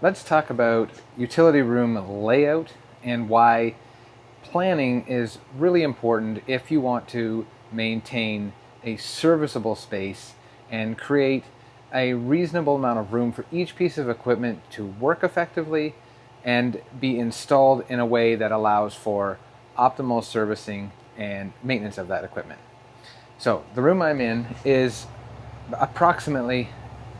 let's talk about utility room layout and why planning is really important if you want to maintain a serviceable space and create a reasonable amount of room for each piece of equipment to work effectively and be installed in a way that allows for optimal servicing and maintenance of that equipment. So the room I'm in is approximately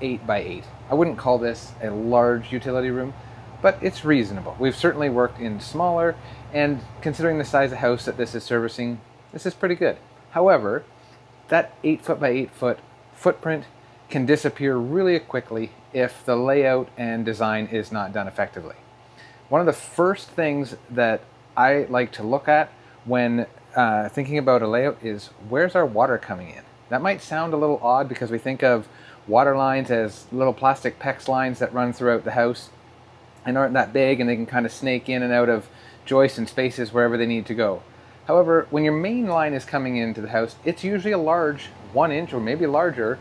8 by 8. I wouldn't call this a large utility room, but it's reasonable. We've certainly worked in smaller, and considering the size of house that this is servicing, this is pretty good. However, that 8 foot by 8 foot footprint can disappear really quickly if the layout and design is not done effectively. One of the first things that I like to look at when thinking about a layout is, where's our water coming in? That might sound a little odd because we think of water lines as little plastic PEX lines that run throughout the house and aren't that big, and they can kind of snake in and out of joists and spaces wherever they need to go. However, when your main line is coming into the house, it's usually a large 1-inch or maybe larger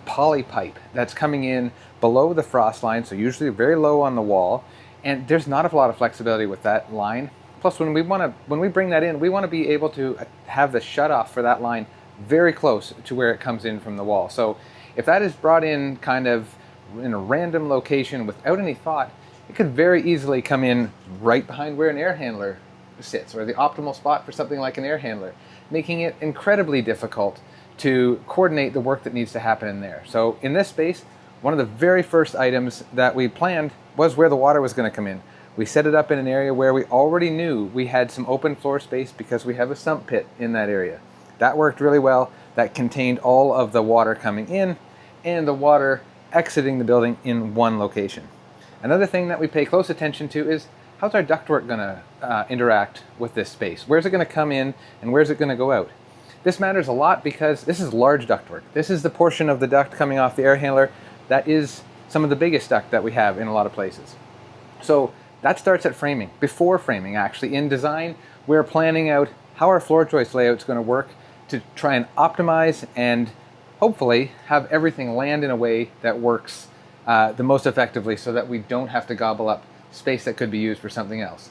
poly pipe that's coming in below the frost line, so usually very low on the wall, and there's not a lot of flexibility with that line. Plus, when we bring that in, we want to be able to have the shutoff for that line very close to where it comes in from the wall. So if that is brought in kind of in a random location without any thought, it could very easily come in right behind where an air handler sits, or the optimal spot for something like an air handler, making it incredibly difficult to coordinate the work that needs to happen in there. So in this space, one of the very first items that we planned was where the water was going to come in. We set it up in an area where we already knew we had some open floor space because we have a sump pit in that area. That worked really well. That contained all of the water coming in and the water exiting the building in one location. Another thing that we pay close attention to is, how's our ductwork going to interact with this space? Where's it going to come in and where's it going to go out? This matters a lot because this is large ductwork. This is the portion of the duct coming off the air handler that is some of the biggest duct that we have in a lot of places. So that starts at framing. Before framing, actually, in design, we're planning out how our floor joist layout is going to work to try and optimize and hopefully have everything land in a way that works the most effectively, so that we don't have to gobble up space that could be used for something else.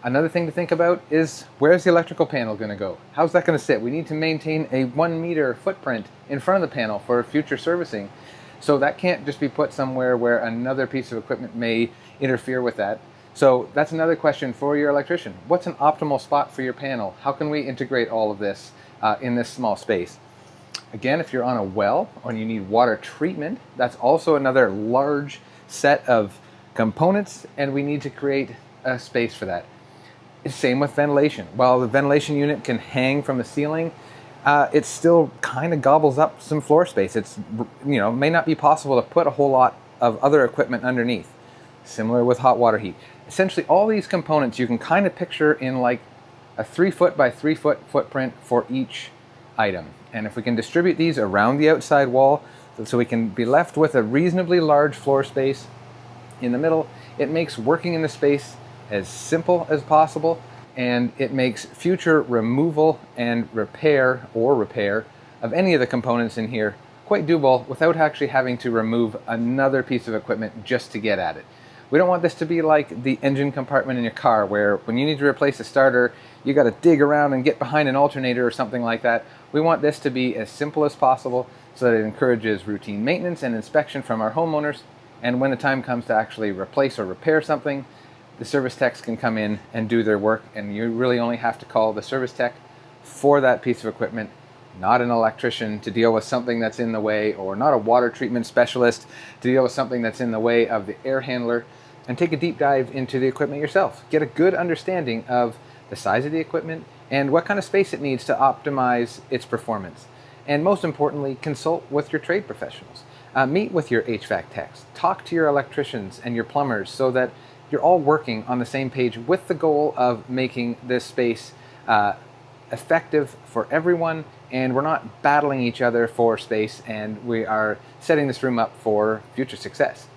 Another thing to think about is, where's the electrical panel going to go? How's that going to sit? We need to maintain a 1 meter footprint in front of the panel for future servicing. So that can't just be put somewhere where another piece of equipment may interfere with that. So that's another question for your electrician. What's an optimal spot for your panel? How can we integrate all of this in this small space? Again, if you're on a well or you need water treatment, that's also another large set of components, and we need to create a space for that. Same with ventilation. While the ventilation unit can hang from the ceiling, it still kind of gobbles up some floor space. It's, may not be possible to put a whole lot of other equipment underneath. Similar with hot water heat. Essentially, all these components you can kind of picture in like a 3 foot by 3 foot footprint for each item. And if we can distribute these around the outside wall, so we can be left with a reasonably large floor space in the middle, it makes working in the space as simple as possible, and it makes future removal and repair of any of the components in here quite doable without actually having to remove another piece of equipment just to get at it. We don't want this to be like the engine compartment in your car, where when you need to replace a starter, you got to dig around and get behind an alternator or something like that. We want this to be as simple as possible so that it encourages routine maintenance and inspection from our homeowners. And when the time comes to actually replace or repair something, the service techs can come in and do their work, and you really only have to call the service tech for that piece of equipment, not an electrician to deal with something that's in the way, or not a water treatment specialist to deal with something that's in the way of the air handler. And take a deep dive into the equipment yourself. Get a good understanding of the size of the equipment and what kind of space it needs to optimize its performance. And most importantly, consult with your trade professionals. Meet with your HVAC techs. Talk to your electricians and your plumbers so that you're all working on the same page with the goal of making this space effective for everyone, and we're not battling each other for space, and we are setting this room up for future success.